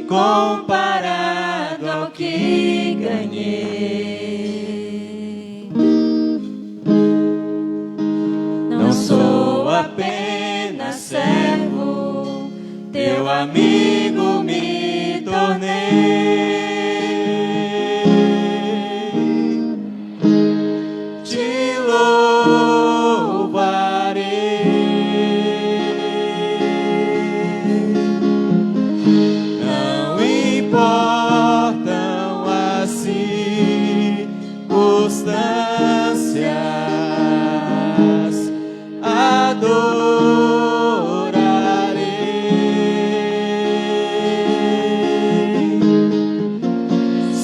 comparado ao que ganhei. Não sou apenas servo, teu amigo me tornei. Te louvarei. Não importam as circunstâncias, adorarei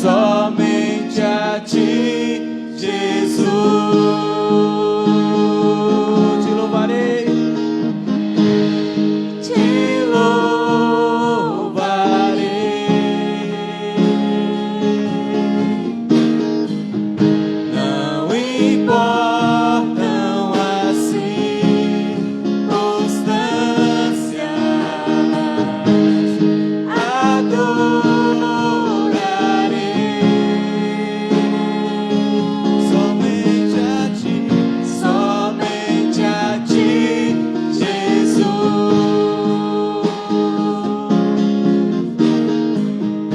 somente a ti, Jesus. Te louvarei, te louvarei. Não importam as circunstâncias, adorarei somente a ti, Jesus.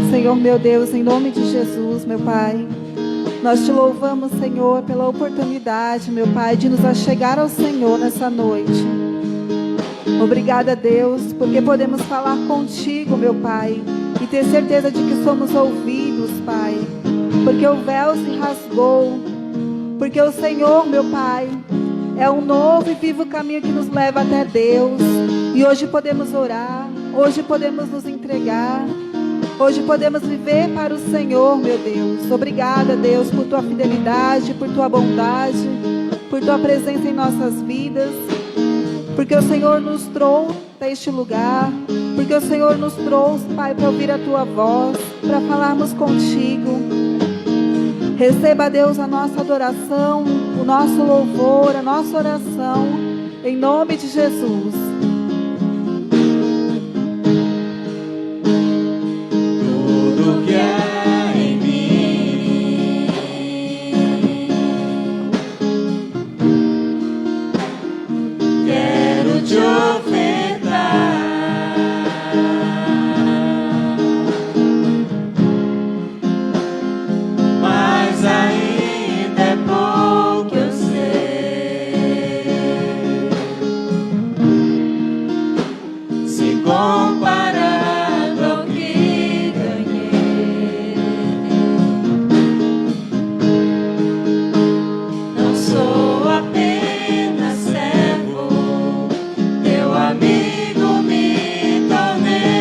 Senhor meu Deus, em nome de Jesus, meu Pai, nós te louvamos, Senhor, pela oportunidade, meu Pai, de nos achegar ao Senhor nessa noite. Obrigada, Deus, porque podemos falar contigo, meu Pai, e ter certeza de que somos ouvidos, Pai, porque o véu se rasgou, porque o Senhor, meu Pai, é um novo e vivo caminho que nos leva até Deus. E hoje podemos orar, hoje podemos nos entregar, hoje podemos viver para o Senhor, meu Deus. Obrigada, Deus, por tua fidelidade, por tua bondade, por tua presença em nossas vidas, porque o Senhor nos trouxe a este lugar, porque o Senhor nos trouxe, Pai, para ouvir a tua voz, para falarmos contigo. Receba, Deus, a nossa adoração, o nosso louvor, a nossa oração, em nome de Jesus. Tudo que há em mim, quero te ofertar. Mas ainda é pouco, eu sei. Se comparado ao que ganhei, não sou apenas servo, teu amigo me tornei.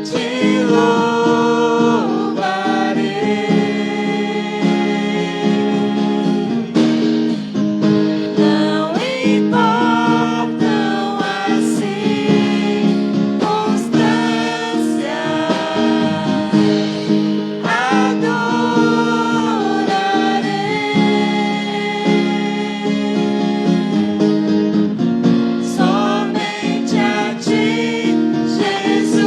Te louvarei. Não importam as circunstâncias, adorarei somente a ti, Jesus.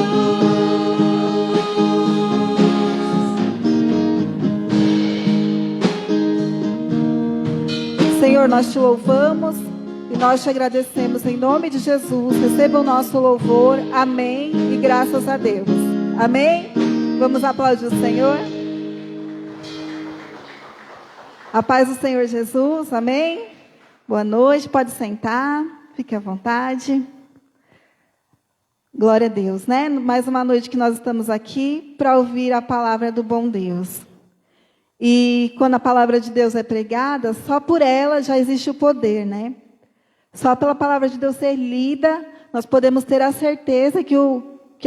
Senhor, nós te louvamos e nós te agradecemos em nome de Jesus. Receba o nosso louvor, amém, e graças a Deus, amém. Vamos aplaudir o Senhor. A paz do Senhor Jesus, amém. Boa noite, pode sentar, fique à vontade. Glória a Deus, né? Mais uma noite que nós estamos aqui para ouvir a palavra do bom Deus. E quando a palavra de Deus é pregada, só por ela já existe o poder, né? Só pela palavra de Deus ser lida, nós podemos ter a certeza que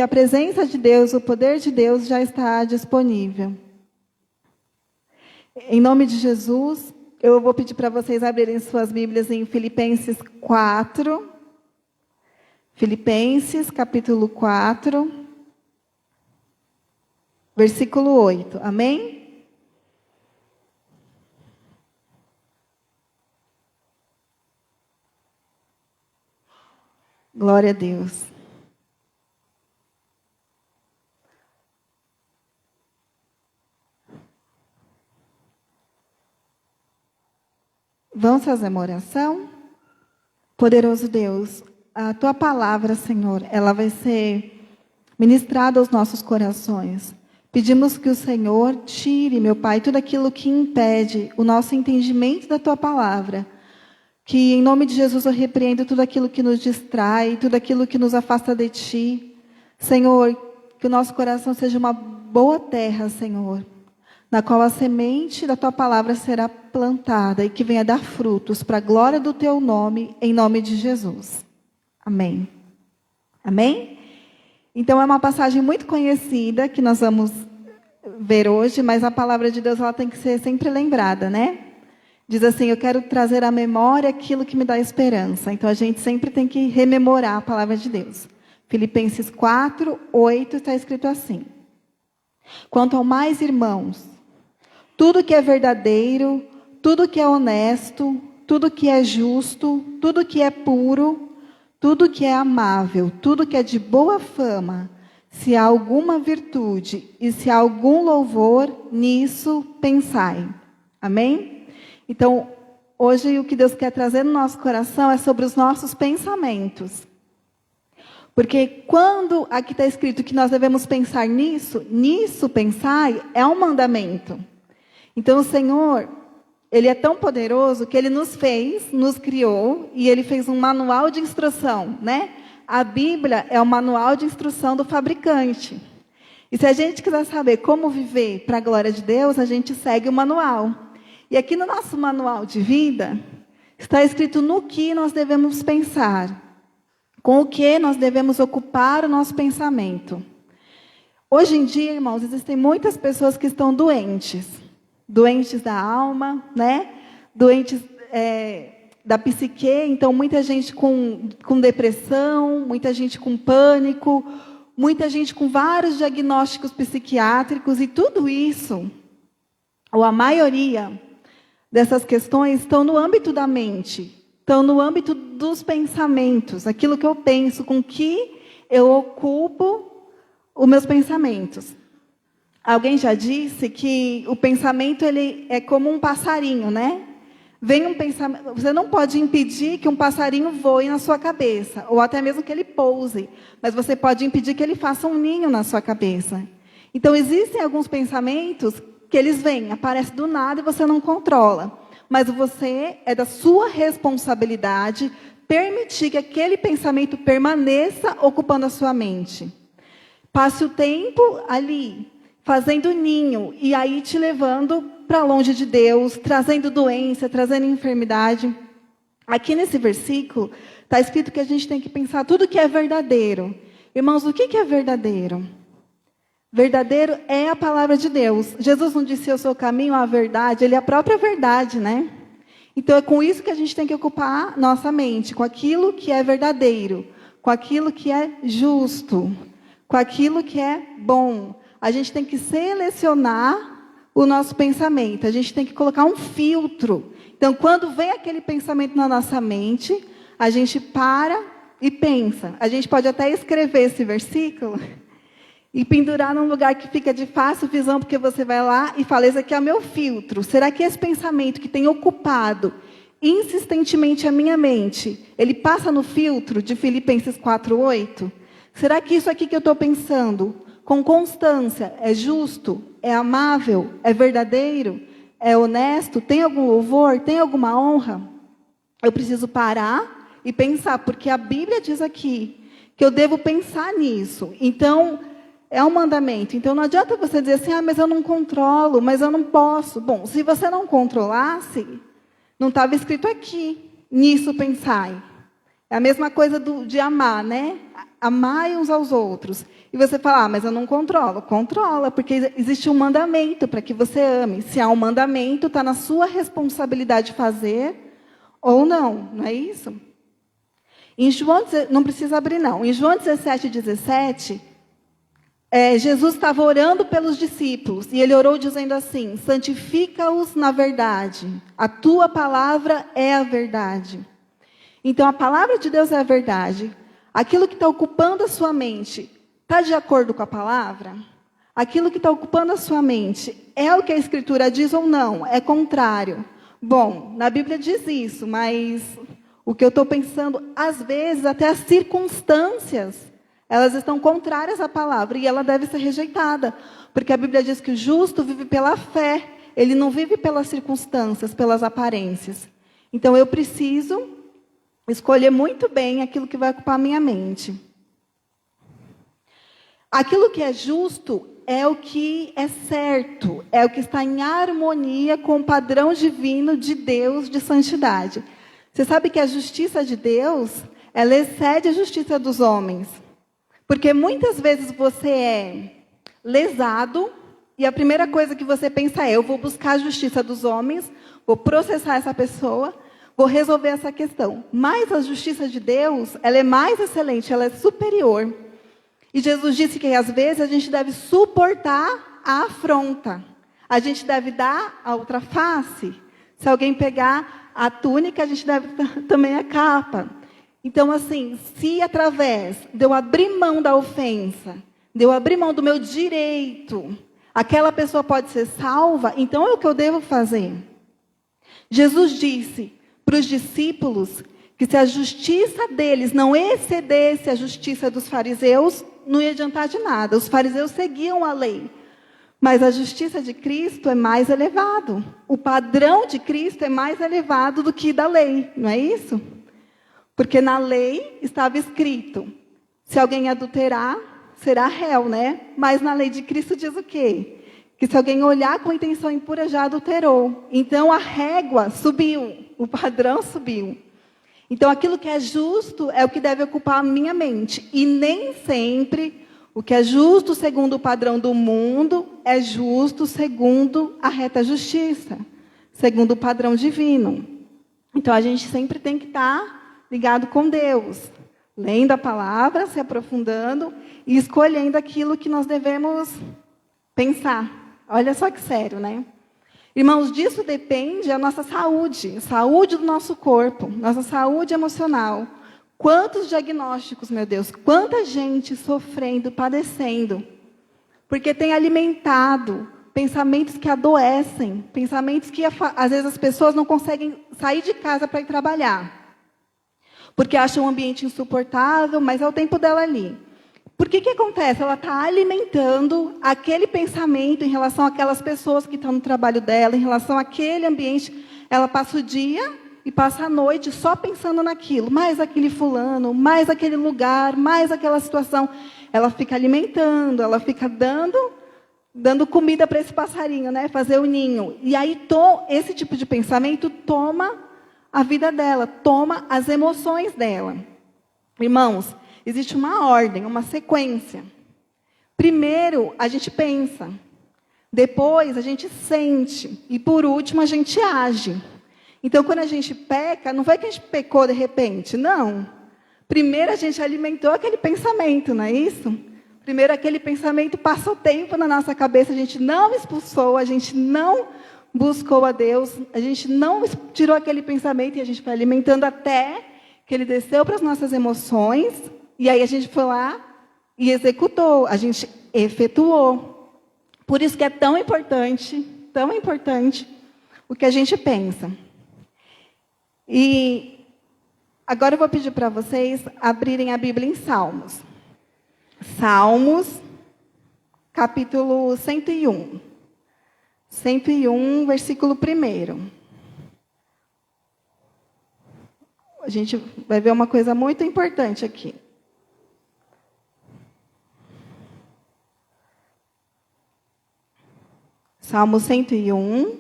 a presença de Deus, o poder de Deus já está disponível. Em nome de Jesus, eu vou pedir para vocês abrirem suas Bíblias em Filipenses 4. Filipenses, capítulo 4, versículo 8. Amém? Glória a Deus. Vamos fazer uma oração? Poderoso Deus, a Tua palavra, Senhor, ela vai ser ministrada aos nossos corações. Pedimos que o Senhor tire, meu Pai, tudo aquilo que impede o nosso entendimento da Tua palavra. Que, em nome de Jesus, eu repreendo tudo aquilo que nos distrai, tudo aquilo que nos afasta de Ti. Senhor, que o nosso coração seja uma boa terra, Senhor, na qual a semente da Tua palavra será plantada e que venha dar frutos para a glória do Teu nome, em nome de Jesus. Amém. Amém? Então, é uma passagem muito conhecida que nós vamos ver hoje, mas a palavra de Deus ela tem que ser sempre lembrada, né? Diz assim, eu quero trazer à memória aquilo que me dá esperança. Então, a gente sempre tem que rememorar a palavra de Deus. Filipenses 4, 8, está escrito assim. Quanto ao mais, irmãos, tudo que é verdadeiro, tudo que é honesto, tudo que é justo, tudo que é puro, tudo que é amável, tudo que é de boa fama, se há alguma virtude e se há algum louvor, nisso pensai. Amém? Então, hoje o que Deus quer trazer no nosso coração é sobre os nossos pensamentos. Porque quando aqui está escrito que nós devemos pensar nisso pensai, é um mandamento. Então o Senhor, Ele é tão poderoso que Ele nos fez, nos criou, e Ele fez um manual de instrução, né? A Bíblia é o manual de instrução do fabricante. E se a gente quiser saber como viver para a glória de Deus, a gente segue o manual. E aqui no nosso manual de vida, está escrito no que nós devemos pensar, com o que nós devemos ocupar o nosso pensamento. Hoje em dia, irmãos, existem muitas pessoas que estão doentes da alma, né? Doentes da psique, então muita gente com depressão, muita gente com pânico, muita gente com vários diagnósticos psiquiátricos, e tudo isso, ou a maioria dessas questões, estão no âmbito da mente, estão no âmbito dos pensamentos, aquilo que eu penso, com que eu ocupo os meus pensamentos. Alguém já disse que o pensamento ele é como um passarinho, né? Vem um pensamento, você não pode impedir que um passarinho voe na sua cabeça, ou até mesmo que ele pouse, mas você pode impedir que ele faça um ninho na sua cabeça. Então, existem alguns pensamentos que eles vêm, aparecem do nada e você não controla. Mas você, é da sua responsabilidade permitir que aquele pensamento permaneça ocupando a sua mente. Passe o tempo ali, fazendo ninho, e aí te levando para longe de Deus, trazendo doença, trazendo enfermidade. Aqui nesse versículo, está escrito que a gente tem que pensar tudo que é verdadeiro. Irmãos, o que é verdadeiro? Verdadeiro é a palavra de Deus. Jesus não disse eu sou o caminho, a verdade, Ele é a própria verdade, né? Então é com isso que a gente tem que ocupar nossa mente, com aquilo que é verdadeiro, com aquilo que é justo, com aquilo que é bom. A gente tem que selecionar o nosso pensamento, a gente tem que colocar um filtro. Então, quando vem aquele pensamento na nossa mente, a gente para e pensa. A gente pode até escrever esse versículo e pendurar num lugar que fica de fácil visão, porque você vai lá e fala, esse aqui é o meu filtro. Será que esse pensamento que tem ocupado insistentemente a minha mente, ele passa no filtro de Filipenses 4:8? Será que isso aqui que eu estou pensando, com constância, é justo, é amável, é verdadeiro, é honesto, tem algum louvor, tem alguma honra? Eu preciso parar e pensar, porque a Bíblia diz aqui que eu devo pensar nisso. Então, é um mandamento. Então, não adianta você dizer assim, mas eu não controlo, mas eu não posso. Bom, se você não controlasse, não estava escrito aqui, nisso pensai. É a mesma coisa de amar, né? Amai uns aos outros. E você fala, mas eu não controlo. Controla, porque existe um mandamento para que você ame. Se há um mandamento, está na sua responsabilidade fazer ou não. Não é isso? Em João, não precisa abrir, não. Em João 17:17, Jesus estava orando pelos discípulos. E ele orou dizendo assim, santifica-os na verdade. A tua palavra é a verdade. Então, a palavra de Deus é a verdade. Aquilo que está ocupando a sua mente está de acordo com a palavra? Aquilo que está ocupando a sua mente é o que a Escritura diz ou não? É contrário? Bom, na Bíblia diz isso, mas o que eu estou pensando, às vezes, até as circunstâncias, elas estão contrárias à palavra e ela deve ser rejeitada. Porque a Bíblia diz que o justo vive pela fé, ele não vive pelas circunstâncias, pelas aparências. Então, eu preciso escolher muito bem aquilo que vai ocupar a minha mente. Aquilo que é justo é o que é certo, é o que está em harmonia com o padrão divino de Deus, de santidade. Você sabe que a justiça de Deus, ela excede a justiça dos homens. Porque muitas vezes você é lesado e a primeira coisa que você pensa é: eu vou buscar a justiça dos homens, vou processar essa pessoa, vou resolver essa questão. Mas a justiça de Deus, ela é mais excelente, ela é superior. E Jesus disse que às vezes a gente deve suportar a afronta. A gente deve dar a outra face. Se alguém pegar a túnica, a gente deve também a capa. Então, assim, se através de eu abrir mão da ofensa, de eu abrir mão do meu direito, aquela pessoa pode ser salva, então é o que eu devo fazer. Jesus disse para os discípulos que se a justiça deles não excedesse a justiça dos fariseus, não ia adiantar de nada. Os fariseus seguiam a lei. Mas a justiça de Cristo é mais elevado. O padrão de Cristo é mais elevado do que da lei, não é isso? Porque na lei estava escrito: se alguém adulterar, será réu, né? Mas na lei de Cristo diz o quê? Que se alguém olhar com intenção impura, já adulterou. Então a régua subiu, o padrão subiu. Então aquilo que é justo é o que deve ocupar a minha mente. E nem sempre o que é justo segundo o padrão do mundo é justo segundo a reta justiça, segundo o padrão divino. Então a gente sempre tem que estar ligado com Deus, lendo a palavra, se aprofundando e escolhendo aquilo que nós devemos pensar. Olha só que sério, né? Irmãos, disso depende a nossa saúde do nosso corpo, nossa saúde emocional. Quantos diagnósticos, meu Deus, quanta gente sofrendo, padecendo, porque tem alimentado pensamentos que adoecem, pensamentos que às vezes as pessoas não conseguem sair de casa para ir trabalhar, porque acham o ambiente insuportável, mas é o tempo dela ali. Por que acontece? Ela está alimentando aquele pensamento em relação àquelas pessoas que estão no trabalho dela, em relação àquele ambiente. Ela passa o dia e passa a noite só pensando naquilo. Mais aquele fulano, mais aquele lugar, mais aquela situação. Ela fica alimentando, ela fica dando comida para esse passarinho, né? Fazer o ninho. E aí esse tipo de pensamento toma a vida dela, toma as emoções dela. Irmãos, existe uma ordem, uma sequência. Primeiro, a gente pensa. Depois, a gente sente. E, por último, a gente age. Então, quando a gente peca, não foi que a gente pecou de repente. Não. Primeiro, a gente alimentou aquele pensamento, não é isso? Primeiro, aquele pensamento passou tempo na nossa cabeça. A gente não expulsou, a gente não buscou a Deus. A gente não tirou aquele pensamento e a gente foi alimentando até que ele desceu para as nossas emoções. E aí a gente foi lá e executou, a gente efetuou. Por isso que é tão importante o que a gente pensa. E agora eu vou pedir para vocês abrirem a Bíblia em Salmos. Salmos, capítulo 101. 101, versículo 1. A gente vai ver uma coisa muito importante aqui. Salmo 101,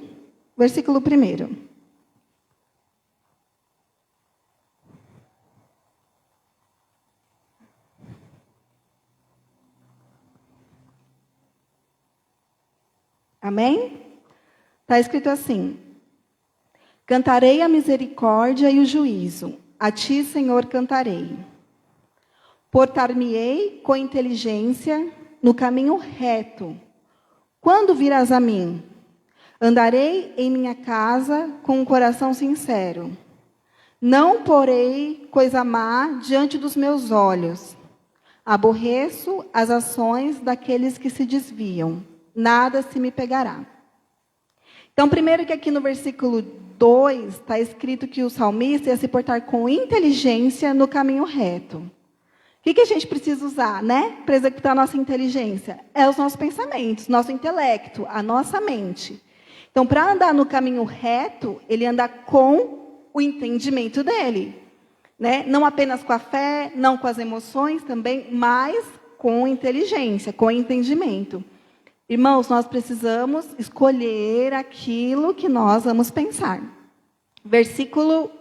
versículo 1. Amém? Está escrito assim: cantarei a misericórdia e o juízo, a ti, Senhor, cantarei. Portar-me-ei com inteligência no caminho reto. Quando virás a mim? Andarei em minha casa com um coração sincero. Não porei coisa má diante dos meus olhos. Aborreço as ações daqueles que se desviam. Nada se me pegará. Então, primeiro que aqui no versículo 2 está escrito que o salmista ia se portar com inteligência no caminho reto. O que a gente precisa usar, né, para executar a nossa inteligência? É os nossos pensamentos, nosso intelecto, a nossa mente. Então, para andar no caminho reto, ele anda com o entendimento dele. Né? Não apenas com a fé, não com as emoções também, mas com inteligência, com entendimento. Irmãos, nós precisamos escolher aquilo que nós vamos pensar. Versículo,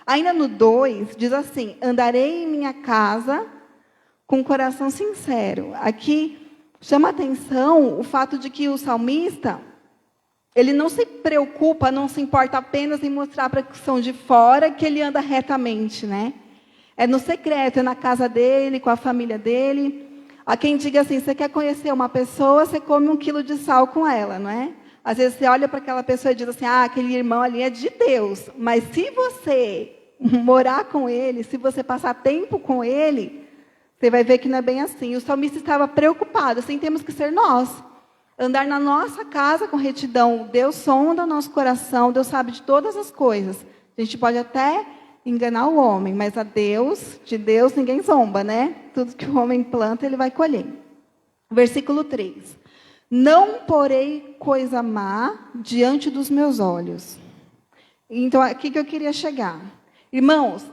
ainda no 2, diz assim: andarei em minha casa com coração sincero. Aqui chama atenção o fato de que o salmista, ele não se preocupa, não se importa apenas em mostrar para que são de fora que ele anda retamente, né? É no secreto, é na casa dele, com a família dele. Há quem diga assim, você quer conhecer uma pessoa, você come 1 quilo de sal com ela, não é? Às vezes você olha para aquela pessoa e diz assim, aquele irmão ali é de Deus. Mas se você morar com ele, se você passar tempo com ele, você vai ver que não é bem assim. O salmista estava preocupado, assim temos que ser nós. Andar na nossa casa com retidão. Deus sonda o nosso coração, Deus sabe de todas as coisas. A gente pode até enganar o homem, mas de Deus ninguém zomba, né? Tudo que o homem planta, ele vai colher. Versículo 3. Não porei coisa má diante dos meus olhos. Então, aqui que eu queria chegar. Irmãos,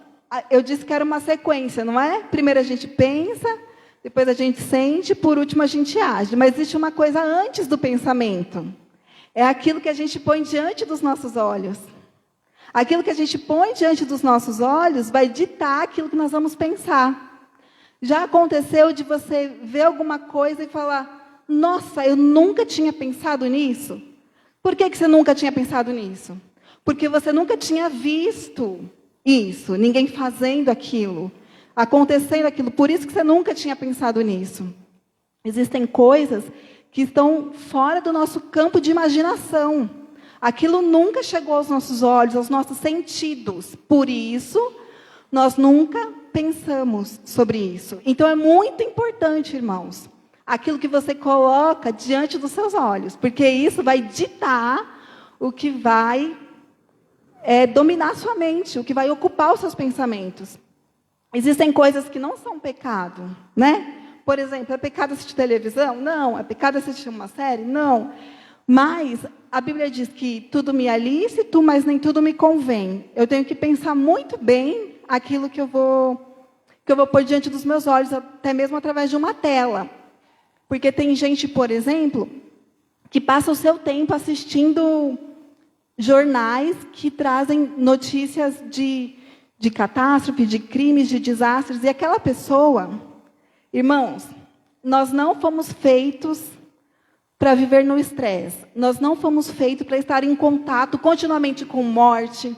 eu disse que era uma sequência, não é? Primeiro a gente pensa, depois a gente sente, por último a gente age. Mas existe uma coisa antes do pensamento. É aquilo que a gente põe diante dos nossos olhos. Aquilo que a gente põe diante dos nossos olhos vai ditar aquilo que nós vamos pensar. Já aconteceu de você ver alguma coisa e falar, nossa, eu nunca tinha pensado nisso? Por que você nunca tinha pensado nisso? Porque você nunca tinha visto isso, ninguém fazendo aquilo, acontecendo aquilo. Por isso que você nunca tinha pensado nisso. Existem coisas que estão fora do nosso campo de imaginação. Aquilo nunca chegou aos nossos olhos, aos nossos sentidos. Por isso, nós nunca pensamos sobre isso. Então, é muito importante, irmãos, aquilo que você coloca diante dos seus olhos. Porque isso vai ditar o que vai dominar a sua mente, o que vai ocupar os seus pensamentos. Existem coisas que não são pecado, né? Por exemplo, é pecado assistir televisão? Não. É pecado assistir uma série? Não. Mas a Bíblia diz que tudo me é lícito, mas nem tudo me convém. Eu tenho que pensar muito bem aquilo que eu vou pôr diante dos meus olhos, até mesmo através de uma tela. Porque tem gente, por exemplo, que passa o seu tempo assistindo jornais que trazem notícias de catástrofe, de crimes, de desastres. E aquela pessoa, irmãos, nós não fomos feitos para viver no estresse. Nós não fomos feitos para estar em contato continuamente com morte,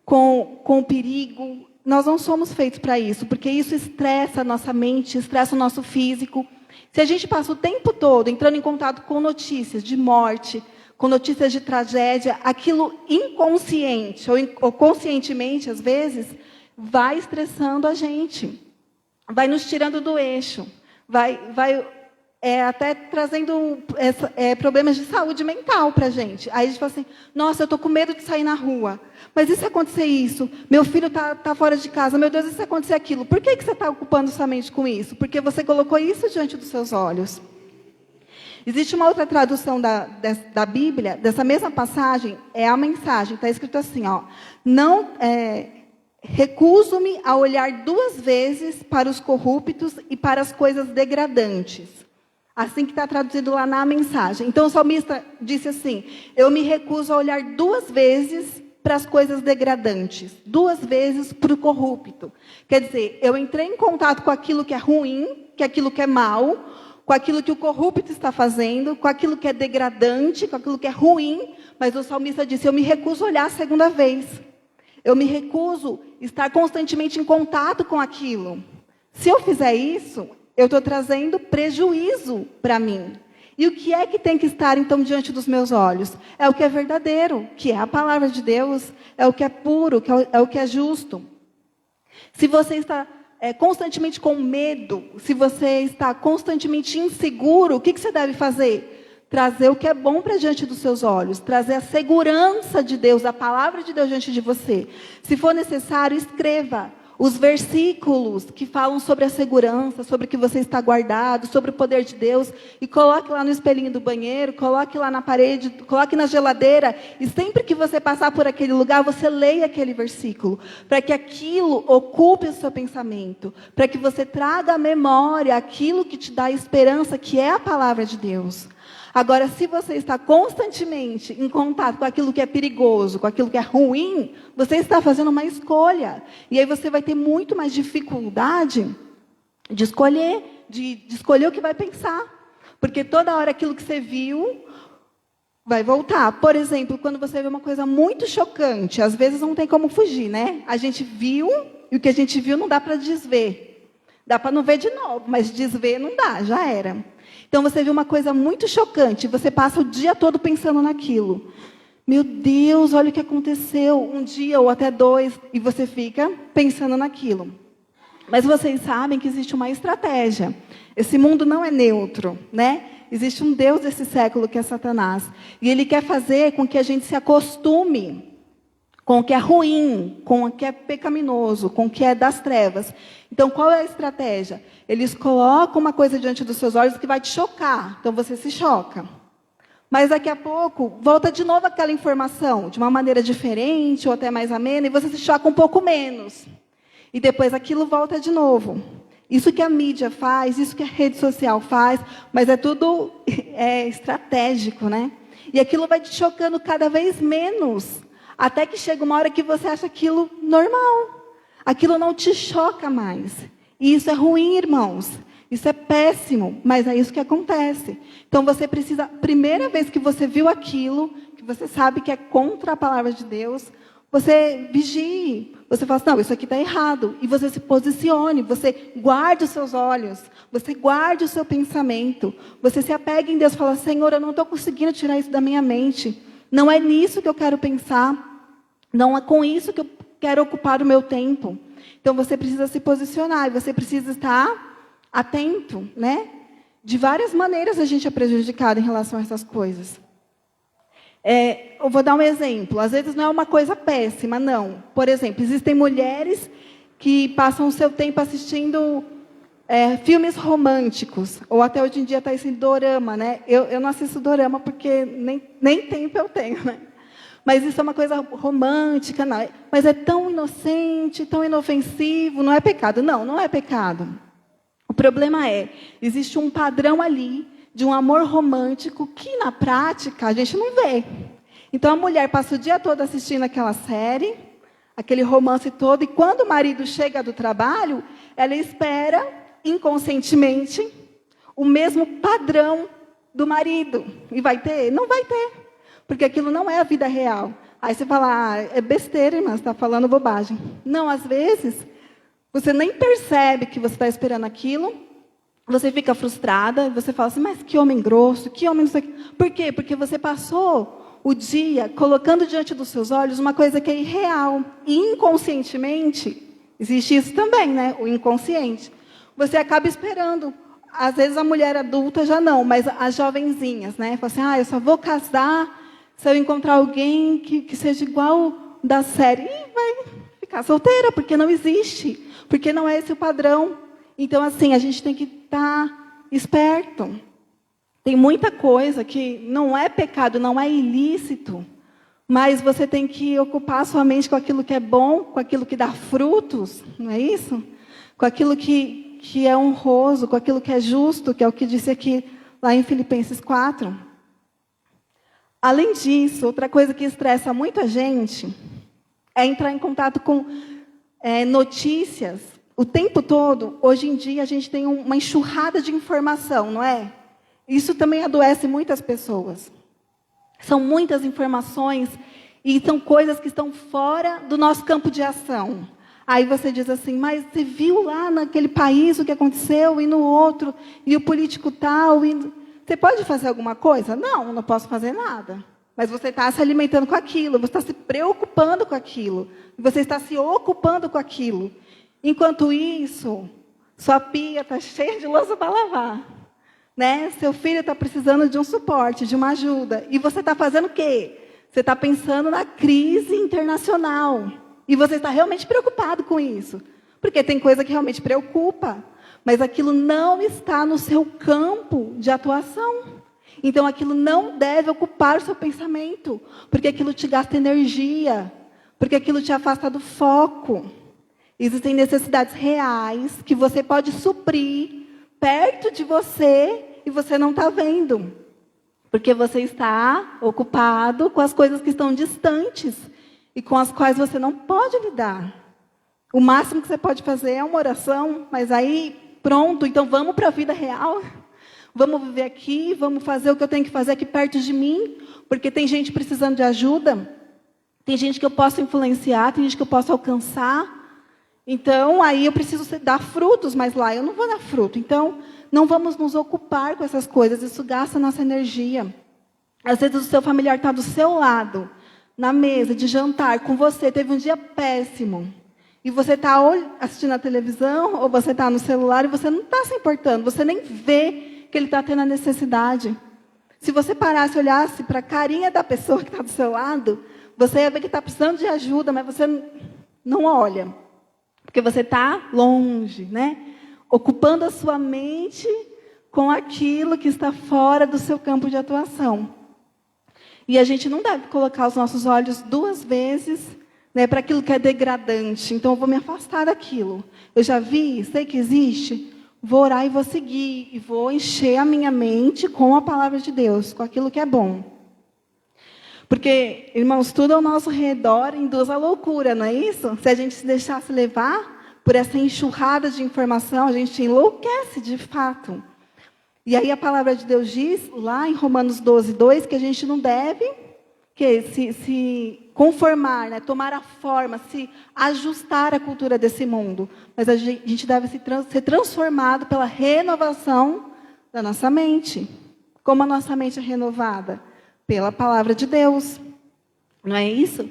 com perigo. Nós não somos feitos para isso, porque isso estressa a nossa mente, estressa o nosso físico. Se a gente passa o tempo todo entrando em contato com notícias de morte, com notícias de tragédia, aquilo inconsciente ou conscientemente, às vezes, vai estressando a gente, vai nos tirando do eixo, vai até trazendo problemas de saúde mental para a gente. Aí a gente fala assim, nossa, eu estou com medo de sair na rua. Mas e se acontecer isso? Meu filho está fora de casa. Meu Deus, e se acontecer aquilo? Por que você está ocupando sua mente com isso? Porque você colocou isso diante dos seus olhos. Existe uma outra tradução da Bíblia, dessa mesma passagem, é a mensagem. Está escrito assim, recuso-me a olhar 2 vezes para os corruptos e para as coisas degradantes. Assim que está traduzido lá na mensagem. Então o salmista disse assim, eu me recuso a olhar 2 vezes para as coisas degradantes, 2 vezes para o corrupto. Quer dizer, eu entrei em contato com aquilo que é ruim, com aquilo que é mal, com aquilo que o corrupto está fazendo, com aquilo que é degradante, com aquilo que é ruim, mas o salmista disse, eu me recuso a olhar a 2ª vez. Eu me recuso a estar constantemente em contato com aquilo. Se eu fizer isso, eu estou trazendo prejuízo para mim. E o que é que tem que estar, então, diante dos meus olhos? É o que é verdadeiro, que é a palavra de Deus, é o que é puro, é o que é justo. Se você está constantemente com medo, se você está constantemente inseguro, o que você deve fazer? Trazer o que é bom para diante dos seus olhos, trazer a segurança de Deus, a palavra de Deus diante de você. Se for necessário, escreva os versículos que falam sobre a segurança, sobre que você está guardado, sobre o poder de Deus, e coloque lá no espelhinho do banheiro, coloque lá na parede, coloque na geladeira, e sempre que você passar por aquele lugar, você leia aquele versículo, para que aquilo ocupe o seu pensamento, para que você traga à memória aquilo que te dá esperança, que é a palavra de Deus. Agora, se você está constantemente em contato com aquilo que é perigoso, com aquilo que é ruim, você está fazendo uma escolha. E aí você vai ter muito mais dificuldade de escolher, de escolher o que vai pensar. Porque toda hora aquilo que você viu vai voltar. Por exemplo, quando você vê uma coisa muito chocante, às vezes não tem como fugir, né? A gente viu, e o que a gente viu não dá para desver. Dá para não ver de novo, mas desver não dá, já era. Então, você viu uma coisa muito chocante, você passa o dia todo pensando naquilo. Meu Deus, olha o que aconteceu, um dia ou até 2, e você fica pensando naquilo. Mas vocês sabem que existe uma estratégia. Esse mundo não é neutro, né? Existe um Deus desse século que é Satanás. E ele quer fazer com que a gente se acostume com o que é ruim, com o que é pecaminoso, com o que é das trevas. Então, qual é a estratégia? Eles colocam uma coisa diante dos seus olhos que vai te chocar. Então, você se choca. Mas, daqui a pouco, volta de novo aquela informação, de uma maneira diferente, ou até mais amena, e você se choca um pouco menos. E depois aquilo volta de novo. Isso que a mídia faz, isso que a rede social faz, mas é tudo estratégico, né? E aquilo vai te chocando cada vez menos. Até que chega uma hora que você acha aquilo normal. Aquilo não te choca mais. E isso é ruim, irmãos. Isso é péssimo, mas é isso que acontece. Então você precisa, primeira vez que você viu aquilo, que você sabe que é contra a palavra de Deus, você vigie. Você fala assim, não, isso aqui está errado. E você se posicione, você guarde os seus olhos, você guarde o seu pensamento. Você se apega em Deus e fala, Senhor, eu não estou conseguindo tirar isso da minha mente. Não é nisso que eu quero pensar. Não é com isso que eu quero ocupar o meu tempo. Então, você precisa se posicionar. E você precisa estar atento, né? De várias maneiras a gente é prejudicado em relação a essas coisas. Eu vou dar um exemplo. Às vezes não é uma coisa péssima, não. Por exemplo, existem mulheres que passam o seu tempo assistindo filmes românticos, ou até hoje em dia está esse dorama, né? Eu não assisto dorama porque nem tempo eu tenho, né? Mas isso é uma coisa romântica, não. Mas é tão inocente, tão inofensivo, não é pecado. Não, não é pecado. O problema existe um padrão ali de um amor romântico que, na prática, a gente não vê. Então, a mulher passa o dia todo assistindo aquela série, aquele romance todo, e quando o marido chega do trabalho, ela espera inconscientemente o mesmo padrão do marido. E vai ter? Não vai ter. Porque aquilo não é a vida real. Aí você fala, é besteira, irmã, você está falando bobagem. Não, às vezes, você nem percebe que você está esperando aquilo, você fica frustrada, você fala assim, mas que homem grosso, que homem não sei o quê. Por quê? Porque você passou o dia colocando diante dos seus olhos uma coisa que é irreal. E inconscientemente, existe isso também, né? O inconsciente. Você acaba esperando. Às vezes a mulher adulta já não, mas as jovenzinhas, né? Fala assim, eu só vou casar se eu encontrar alguém que seja igual da série. E vai ficar solteira, porque não existe. Porque não é esse o padrão. Então, assim, a gente tem que estar esperto. Tem muita coisa que não é pecado, não é ilícito. Mas você tem que ocupar a sua mente com aquilo que é bom, com aquilo que dá frutos, não é isso? Com aquilo que é honroso, com aquilo que é justo, que é o que disse aqui lá em Filipenses 4. Além disso, outra coisa que estressa muita gente é entrar em contato com notícias o tempo todo. Hoje em dia, a gente tem uma enxurrada de informação, não é? Isso também adoece muitas pessoas. São muitas informações e são coisas que estão fora do nosso campo de ação. Aí você diz assim, mas você viu lá naquele país o que aconteceu e no outro, e o político tal, e Você pode fazer alguma coisa? Não, não posso fazer nada. Mas você está se alimentando com aquilo, você está se preocupando com aquilo, você está se ocupando com aquilo. Enquanto isso, sua pia está cheia de louça para lavar. Né? Seu filho está precisando de um suporte, de uma ajuda. E você está fazendo o quê? Você está pensando na crise internacional. E você está realmente preocupado com isso. Porque tem coisa que realmente preocupa. Mas aquilo não está no seu campo de atuação. Então, aquilo não deve ocupar o seu pensamento. Porque aquilo te gasta energia. Porque aquilo te afasta do foco. Existem necessidades reais que você pode suprir perto de você e você não está vendo. Porque você está ocupado com as coisas que estão distantes e com as quais você não pode lidar. O máximo que você pode fazer é uma oração, mas aí, pronto, então vamos para a vida real. Vamos viver aqui, vamos fazer o que eu tenho que fazer aqui perto de mim, porque tem gente precisando de ajuda, tem gente que eu posso influenciar, tem gente que eu posso alcançar. Então, aí eu preciso dar frutos, mas lá eu não vou dar fruto. Então, não vamos nos ocupar com essas coisas, isso gasta nossa energia. Às vezes o seu familiar está do seu lado, na mesa de jantar, com você, teve um dia péssimo. E você está assistindo a televisão, ou você está no celular, e você não está se importando, você nem vê que ele está tendo a necessidade. Se você parasse e olhasse para a carinha da pessoa que está do seu lado, você ia ver que está precisando de ajuda, mas você não olha. Porque você está longe, né? Ocupando a sua mente com aquilo que está fora do seu campo de atuação. E a gente não deve colocar os nossos olhos duas vezes, né, para aquilo que é degradante. Então, eu vou me afastar daquilo. Eu já vi, sei que existe, vou orar e vou seguir. E vou encher a minha mente com a palavra de Deus, com aquilo que é bom. Porque, irmãos, tudo ao nosso redor induz a loucura, não é isso? Se a gente se deixasse levar por essa enxurrada de informação, a gente enlouquece de fato. E aí a palavra de Deus diz, lá em Romanos 12:2, que a gente não deve se conformar, né, tomar a forma, se ajustar à cultura desse mundo. Mas a gente deve ser transformado pela renovação da nossa mente. Como a nossa mente é renovada? Pela palavra de Deus. Não é isso?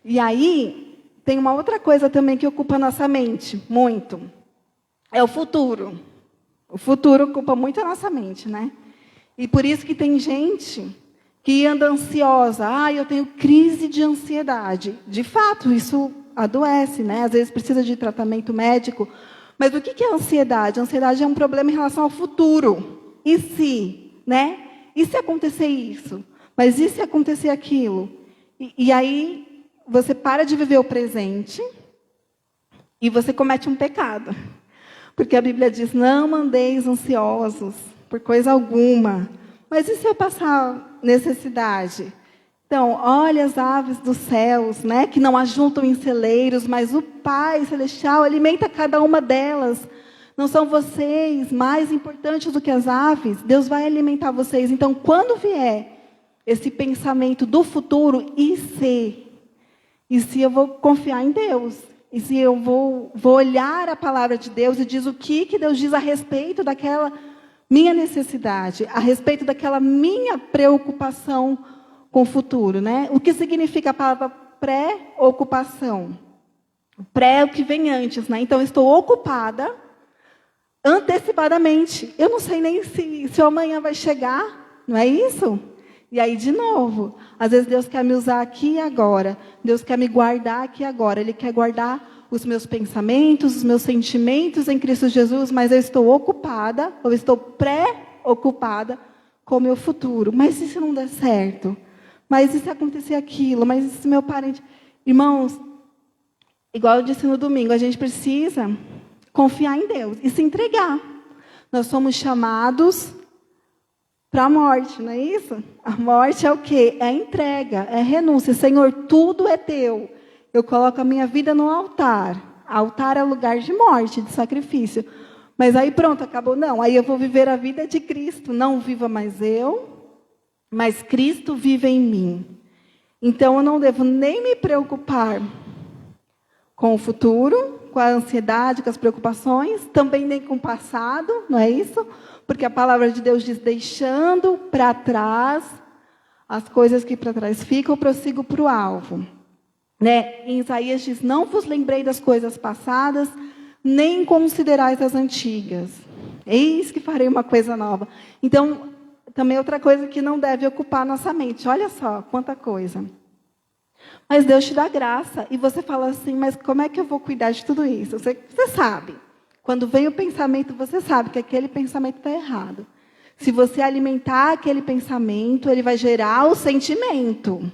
E aí, tem uma outra coisa também que ocupa a nossa mente, muito. É o futuro. O futuro ocupa muito a nossa mente, né? E por isso que tem gente que anda ansiosa. Eu tenho crise de ansiedade. De fato, isso adoece, né? Às vezes precisa de tratamento médico. Mas o que é ansiedade? A ansiedade é um problema em relação ao futuro. E se, né? E se acontecer isso? Mas e se acontecer aquilo? E aí, você para de viver o presente e você comete um pecado. Porque a Bíblia diz, não andeis ansiosos por coisa alguma. Mas e se eu passar necessidade? Então, olha as aves dos céus, né, que não ajuntam em celeiros, mas o Pai Celestial alimenta cada uma delas. Não são vocês mais importantes do que as aves? Deus vai alimentar vocês. Então, quando vier esse pensamento do futuro, e se eu vou confiar em Deus? E se eu vou olhar a palavra de Deus e diz o que Deus diz a respeito daquela minha necessidade, a respeito daquela minha preocupação com o futuro, né? O que significa a palavra pré-ocupação? Pré é o que vem antes, né? Então, eu estou ocupada antecipadamente. Eu não sei nem se o amanhã vai chegar, não é isso? E aí, de novo, às vezes Deus quer me usar aqui e agora. Deus quer me guardar aqui e agora. Ele quer guardar os meus pensamentos, os meus sentimentos em Cristo Jesus, mas eu estou ocupada, eu estou pré-ocupada com o meu futuro. Mas e se não der certo? Mas e se acontecer aquilo? Mas e se meu parente... Irmãos, igual eu disse no domingo, a gente precisa confiar em Deus e se entregar. Nós somos chamados para a morte, não é isso? A morte é o quê? É entrega, é renúncia. Senhor, tudo é teu. Eu coloco a minha vida no altar. Altar é lugar de morte, de sacrifício. Mas aí pronto, acabou. Não, aí eu vou viver a vida de Cristo. Não viva mais eu, mas Cristo vive em mim. Então eu não devo nem me preocupar com o futuro, com a ansiedade, com as preocupações, também nem com o passado, não é isso? Porque a palavra de Deus diz, deixando para trás as coisas que para trás ficam, eu prossigo para o alvo. Né? Em Isaías diz, não vos lembrei das coisas passadas, nem considerais as antigas. Eis que farei uma coisa nova. Então, também outra coisa que não deve ocupar nossa mente. Olha só, quanta coisa. Mas Deus te dá graça. E você fala assim, mas como é que eu vou cuidar de tudo isso? Você sabe. Quando vem o pensamento, você sabe que aquele pensamento está errado. Se você alimentar aquele pensamento, ele vai gerar o sentimento.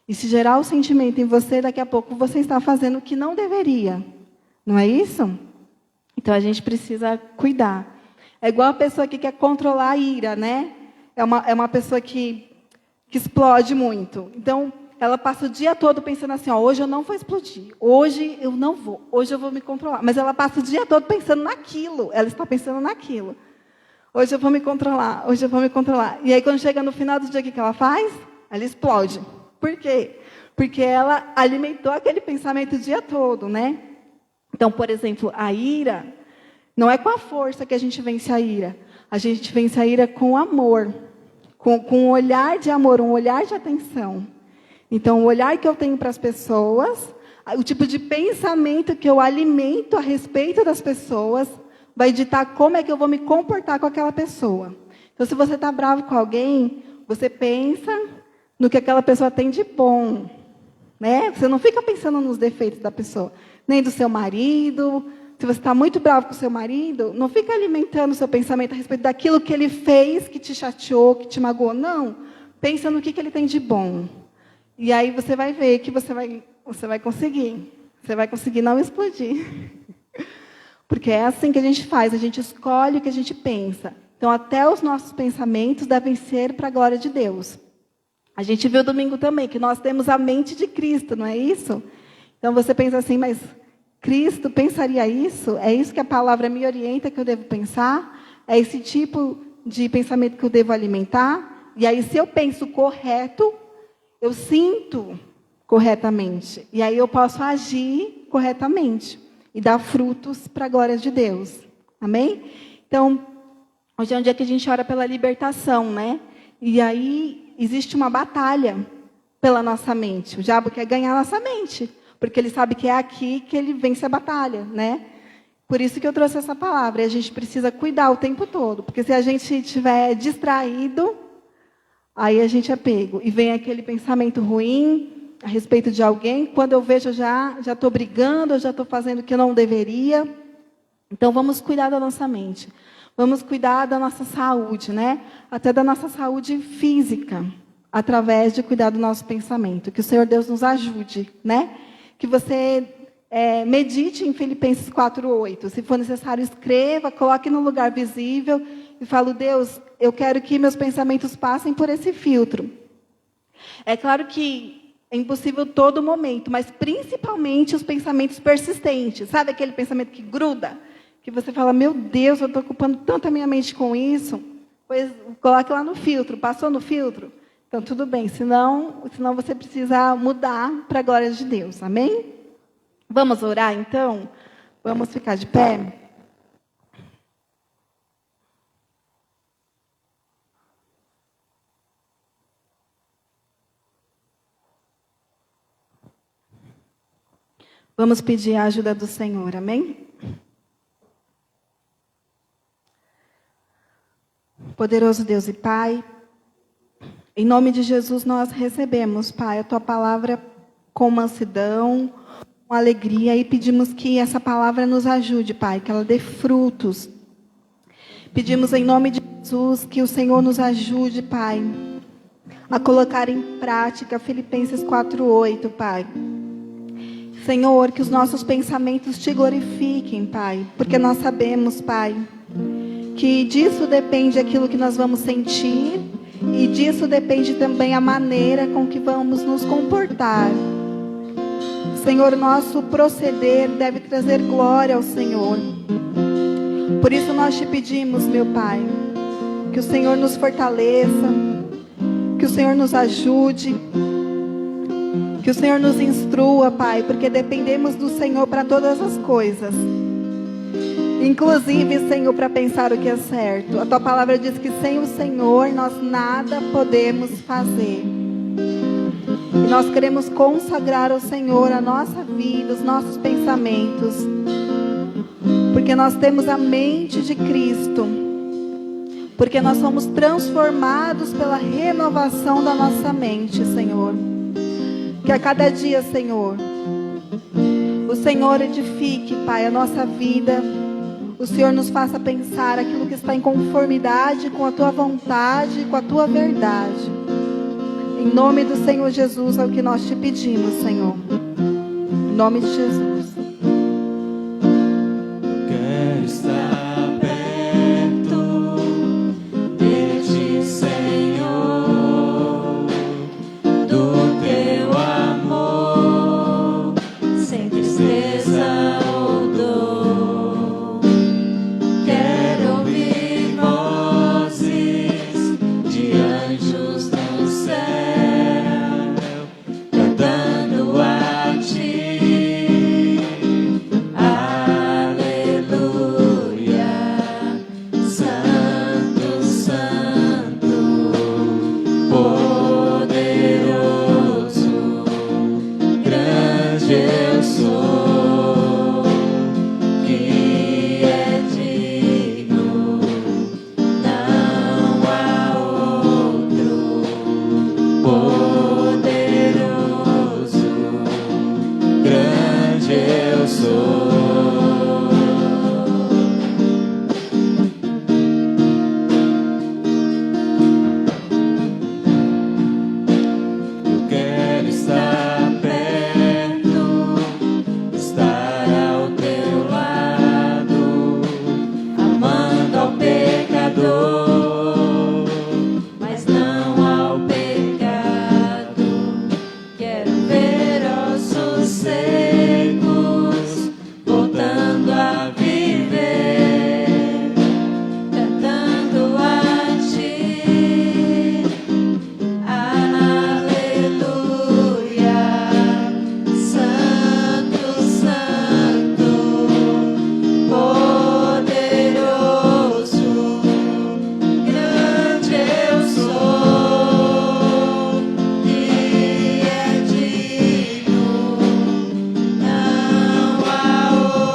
E se gerar o sentimento em você, daqui a pouco você está fazendo o que não deveria. Não é isso? Então a gente precisa cuidar. É igual a pessoa que quer controlar a ira, né? É uma pessoa que explode muito. Então, ela passa o dia todo pensando assim, ó, hoje eu não vou explodir, hoje eu não vou, hoje eu vou me controlar. Mas ela passa o dia todo pensando naquilo, ela está pensando naquilo. Hoje eu vou me controlar, hoje eu vou me controlar. E aí, quando chega no final do dia, o que ela faz? Ela explode. Por quê? Porque ela alimentou aquele pensamento o dia todo, né? Então, por exemplo, a ira, não é com a força que a gente vence a ira. A gente vence a ira com amor, com um olhar de amor, um olhar de atenção. Então, o olhar que eu tenho para as pessoas, o tipo de pensamento que eu alimento a respeito das pessoas, vai ditar como é que eu vou me comportar com aquela pessoa. Então, se você está bravo com alguém, você pensa no que aquela pessoa tem de bom. Né? Você não fica pensando nos defeitos da pessoa, nem do seu marido. Se você está muito bravo com o seu marido, não fica alimentando o seu pensamento a respeito daquilo que ele fez, que te chateou, que te magoou. Não. Pensa no que ele tem de bom. E aí você vai ver que você vai conseguir. Você vai conseguir não explodir. Porque é assim que a gente faz. A gente escolhe o que a gente pensa. Então, até os nossos pensamentos devem ser para a glória de Deus. A gente viu domingo também que nós temos a mente de Cristo, não é isso? Então, você pensa assim, mas Cristo pensaria isso? É isso que a palavra me orienta que eu devo pensar? É esse tipo de pensamento que eu devo alimentar? E aí, se eu penso correto, eu sinto corretamente. E aí eu posso agir corretamente. E dar frutos para a glória de Deus. Amém? Então, hoje é um dia que a gente ora pela libertação, né? E aí existe uma batalha pela nossa mente. O diabo quer ganhar a nossa mente. Porque ele sabe que é aqui que ele vence a batalha, né? Por isso que eu trouxe essa palavra. E a gente precisa cuidar o tempo todo. Porque se a gente estiver distraído, aí a gente é pego. E vem aquele pensamento ruim a respeito de alguém. Quando eu vejo, eu já estou brigando, eu já estou fazendo o que eu não deveria. Então, vamos cuidar da nossa mente. Vamos cuidar da nossa saúde, né? Até da nossa saúde física. Através de cuidar do nosso pensamento. Que o Senhor Deus nos ajude, né? Que você medite em Filipenses 4:8. Se for necessário, escreva, coloque no lugar visível e fale, Deus, eu quero que meus pensamentos passem por esse filtro. É claro que é impossível todo momento, mas principalmente os pensamentos persistentes. Sabe aquele pensamento que gruda? Que você fala, meu Deus, eu estou ocupando tanto a minha mente com isso. Pois coloque lá no filtro. Passou no filtro? Então, tudo bem. Senão você precisa mudar para a glória de Deus. Amém? Vamos orar, então? Vamos ficar de pé? Vamos pedir a ajuda do Senhor, amém? Poderoso Deus e Pai, em nome de Jesus nós recebemos, Pai, a Tua palavra com mansidão, com alegria, e pedimos que essa palavra nos ajude, Pai, que ela dê frutos. Pedimos em nome de Jesus que o Senhor nos ajude, Pai, a colocar em prática Filipenses 4:8, Pai. Senhor, que os nossos pensamentos te glorifiquem, Pai, porque nós sabemos, Pai, que disso depende aquilo que nós vamos sentir e disso depende também a maneira com que vamos nos comportar. Senhor, nosso proceder deve trazer glória ao Senhor. Por isso nós te pedimos, meu Pai, que o Senhor nos fortaleça, que o Senhor nos ajude, Que o Senhor nos instrua, Pai, porque dependemos do Senhor para todas as coisas. Inclusive, Senhor, para pensar o que é certo. A Tua palavra diz que sem o Senhor nós nada podemos fazer. E nós queremos consagrar ao Senhor a nossa vida, os nossos pensamentos. Porque nós temos a mente de Cristo. Porque nós somos transformados pela renovação da nossa mente, Senhor. Que a cada dia, Senhor, o Senhor edifique, Pai, a nossa vida. O Senhor nos faça pensar aquilo que está em conformidade com a Tua vontade e com a Tua verdade. Em nome do Senhor Jesus é o que nós te pedimos, Senhor. Em nome de Jesus. Quero estar perto de Ti, Senhor, do Teu amor, sem tristeza ou dor. Quero ouvir vozes de anjos no céu, cantando a Ti. Aleluia, Santo, Santo, poderoso, grande eu sou, que é digno, não há outro, poderoso, grande eu sou. Eu quero estar perto, estar ao Teu lado, amando ao pecador, mas não ao pecado. Quero ver ossos secos voltando a viver, cantando a Ti. Aleluia, Santo, Santo, poderoso, grande eu sou, que é digno, não há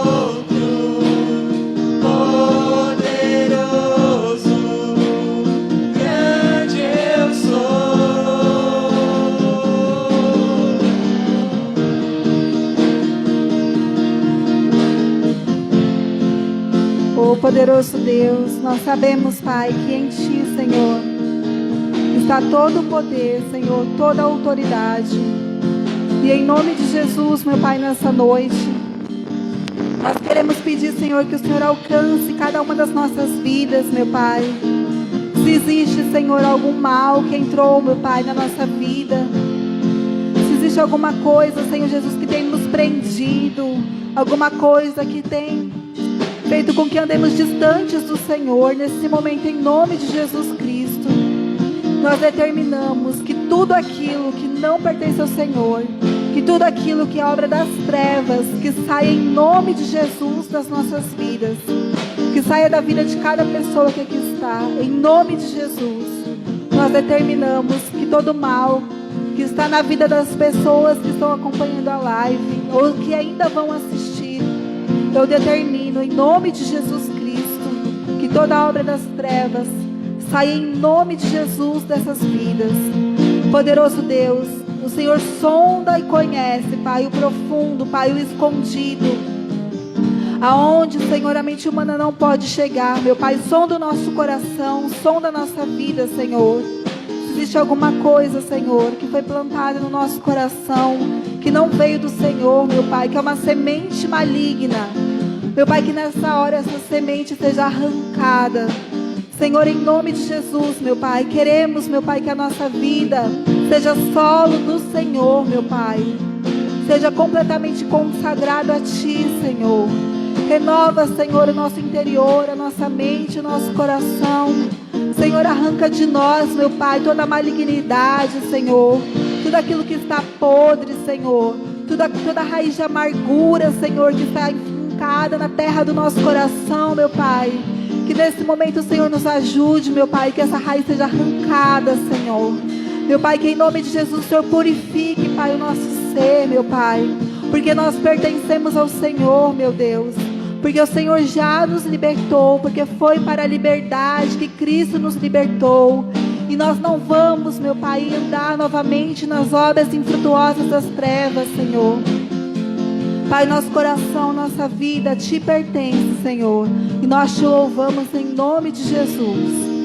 outro, poderoso, grande eu sou. Oh, poderoso Deus, nós sabemos, Pai, que em Ti, Senhor, está todo o poder, Senhor, toda a autoridade. E em nome de Jesus, meu Pai, nessa noite, nós queremos pedir, Senhor, que o Senhor alcance cada uma das nossas vidas, meu Pai. Se existe, Senhor, algum mal que entrou, meu Pai, na nossa vida, se existe alguma coisa, Senhor Jesus, que tem nos prendido, alguma coisa que tem feito com que andemos distantes do Senhor, nesse momento, em nome de Jesus Cristo, nós determinamos que tudo aquilo que não pertence ao Senhor, que tudo aquilo que é obra das trevas, que saia em nome de Jesus das nossas vidas, que saia da vida de cada pessoa que aqui está, em nome de Jesus. Nós determinamos que todo mal que está na vida das pessoas que estão acompanhando a live, ou que ainda vão assistir, eu determino em nome de Jesus Cristo que toda obra das trevas saia em nome de Jesus dessas vidas. Poderoso Deus, o Senhor sonda e conhece, Pai, o profundo, Pai, o escondido, aonde, Senhor, a mente humana não pode chegar, meu Pai. Sonda o nosso coração, sonda a nossa vida, Senhor. Se existe alguma coisa, Senhor, que foi plantada no nosso coração, que não veio do Senhor, meu Pai, que é uma semente maligna, meu Pai, que nessa hora essa semente seja arrancada, Senhor, em nome de Jesus, meu Pai. Queremos, meu Pai, que a nossa vida seja solo do Senhor, meu Pai, seja completamente consagrado a Ti, Senhor. Renova, Senhor, o nosso interior, a nossa mente, o nosso coração. Senhor, arranca de nós, meu Pai, toda a malignidade, Senhor, tudo aquilo que está podre, Senhor, toda raiz de amargura, Senhor, que está enfincada na terra do nosso coração, meu Pai. Que nesse momento o Senhor nos ajude, meu Pai, que essa raiz seja arrancada, Senhor. Meu Pai, que em nome de Jesus o Senhor purifique, Pai, o nosso ser, meu Pai. Porque nós pertencemos ao Senhor, meu Deus. Porque o Senhor já nos libertou, porque foi para a liberdade que Cristo nos libertou. E nós não vamos, meu Pai, andar novamente nas obras infrutuosas das trevas, Senhor. Pai, nosso coração, nossa vida te pertence, Senhor. E nós te louvamos em nome de Jesus.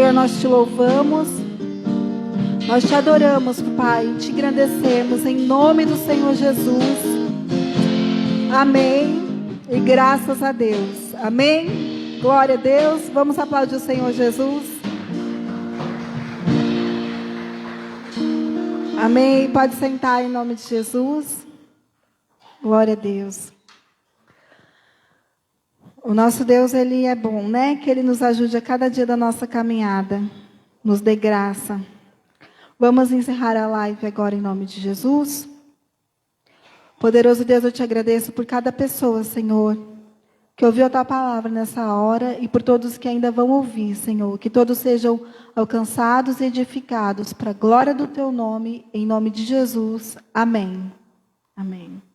Senhor, nós te louvamos, nós te adoramos, Pai, te engrandecemos em nome do Senhor Jesus. Amém. E graças a Deus. Amém. Glória a Deus. Vamos aplaudir o Senhor Jesus. Amém. Pode sentar em nome de Jesus. Glória a Deus. O nosso Deus, Ele é bom, né? Que Ele nos ajude a cada dia da nossa caminhada. Nos dê graça. Vamos encerrar a live agora em nome de Jesus. Poderoso Deus, eu te agradeço por cada pessoa, Senhor, que ouviu a Tua palavra nessa hora e por todos que ainda vão ouvir, Senhor. Que todos sejam alcançados e edificados para a glória do Teu nome, em nome de Jesus. Amém. Amém.